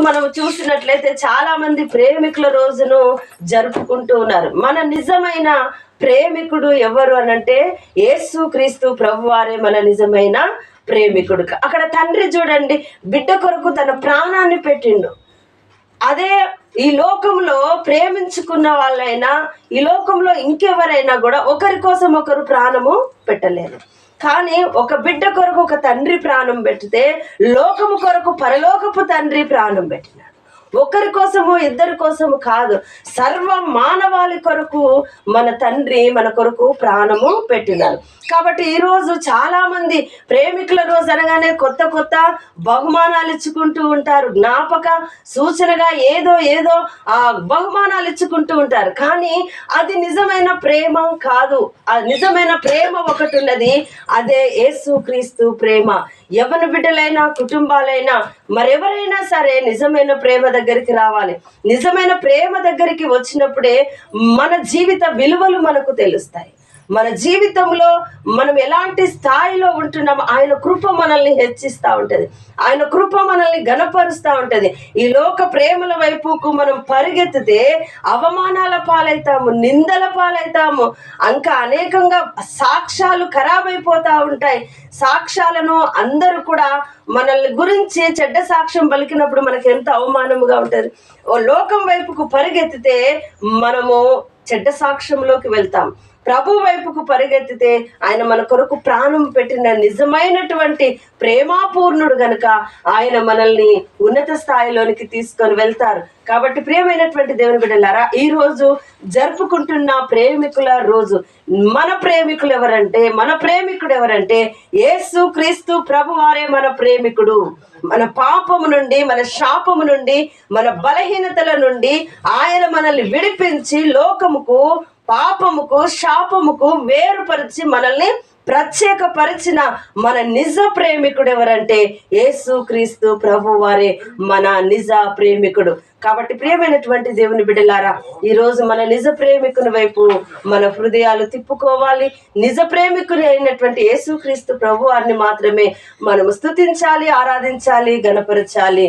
మనం చూసినట్లయితే చాలా మంది ప్రేమికుల రోజును జరుపుకుంటూ ఉన్నారు. మన నిజమైన ప్రేమికుడు ఎవరు అనంటే యేసు క్రీస్తు ప్రభువారే మన నిజమైన ప్రేమికుడు. అక్కడ తండ్రి చూడండి, బిడ్డ కొరకు తన ప్రాణాన్ని పెట్టిండు. అదే ఈ లోకంలో ప్రేమించుకున్న వాళ్ళైనా, ఈ లోకంలో ఇంకెవరైనా కూడా ఒకరి కోసం ఒకరు ప్రాణము పెట్టలేరు. కానీ ఒక బిడ్డ కొరకు ఒక తండ్రి ప్రాణం పెట్టితే లోకము కొరకు పరలోకపు తండ్రి ప్రాణం పెట్టినాడు. ఒకరి కోసము ఇద్దరి కోసము కాదు, సర్వ మానవాళి కొరకు మన తండ్రి మన కొరకు ప్రాణము పెట్టినారు. కాబట్టి ఈరోజు చాలా మంది ప్రేమికుల రోజు అనగానే కొత్త కొత్త బహుమానాలు ఇచ్చుకుంటూ ఉంటారు. జ్ఞాపక సూచనగా ఏదో ఏదో ఆ బహుమానాలు ఇచ్చుకుంటూ ఉంటారు. కానీ అది నిజమైన ప్రేమ కాదు. ఆ నిజమైన ప్రేమ ఒకటి ఉన్నది, అదే యేసు క్రీస్తు ప్రేమ. ఎవరి బిడ్డలైనా, కుటుంబాలైనా, మరెవరైనా సరే నిజమైన ప్రేమ దగ్గరికి రావాలి. నిజమైన ప్రేమ దగ్గరికి వచ్చినప్పుడే మన జీవిత విలువలు మనకు తెలుస్తాయి. మన జీవితంలో మనం ఎలాంటి స్థాయిలో ఉంటున్నామో ఆయన కృప మనల్ని హెచ్చిస్తూ ఉంటుంది. ఆయన కృప మనల్ని ఘనపరుస్తూ ఉంటుంది. ఈ లోక ప్రేమల వైపుకు మనం పరిగెత్తితే అవమానాల పాలవుతాము, నిందల పాలవుతాము, ఇంకా అనేకంగా సాక్ష్యాలు ఖరాబైపోతూ ఉంటాయి. సాక్ష్యాలను అందరూ కూడా మనల్ని గురించి చెడ్డ సాక్ష్యం పలికినప్పుడు మనకి ఎంత అవమానముగా ఉంటుంది. ఓ లోకం వైపుకు పరిగెత్తితే మనము చెడ్డ సాక్ష్యంలోకి వెళ్తాం. ప్రభు వైపుకు పరిగెత్తితే ఆయన మన కొరకు ప్రాణం పెట్టిన నిజమైనటువంటి ప్రేమాపూర్ణుడు గనుక ఆయన మనల్ని ఉన్నత స్థాయిలోనికి తీసుకొని వెళ్తారు. కాబట్టి ప్రియమైనటువంటి దేవుని బిడ్డలారా, ఈ రోజు జరుపుకుంటున్న ప్రేమికుల రోజు. మన ప్రేమికులు ఎవరంటే, మన ప్రేమికుడు ఎవరంటే యేసు క్రీస్తు ప్రభువారే మన ప్రేమికుడు. మన పాపము నుండి, మన శాపము నుండి, మన బలహీనతల నుండి ఆయన మనల్ని విడిపించి లోకముకు, పాపముకు, శాపముకు వేరుపరిచి మనల్ని ప్రత్యేకపరిచిన మన నిజ ప్రేమికుడు ఎవరంటే యేసు క్రీస్తు ప్రభువారే మన నిజ ప్రేమికుడు. కాబట్టి ప్రియమైనటువంటి దేవుని బిడ్డలారా, ఈరోజు మన నిజ ప్రేమికుని వైపు మన హృదయాలు తిప్పుకోవాలి. నిజ ప్రేమికుని అయినటువంటి యేసు క్రీస్తు ప్రభువారిని మాత్రమే మనము స్తుతించాలి, ఆరాధించాలి, గణపరచాలి.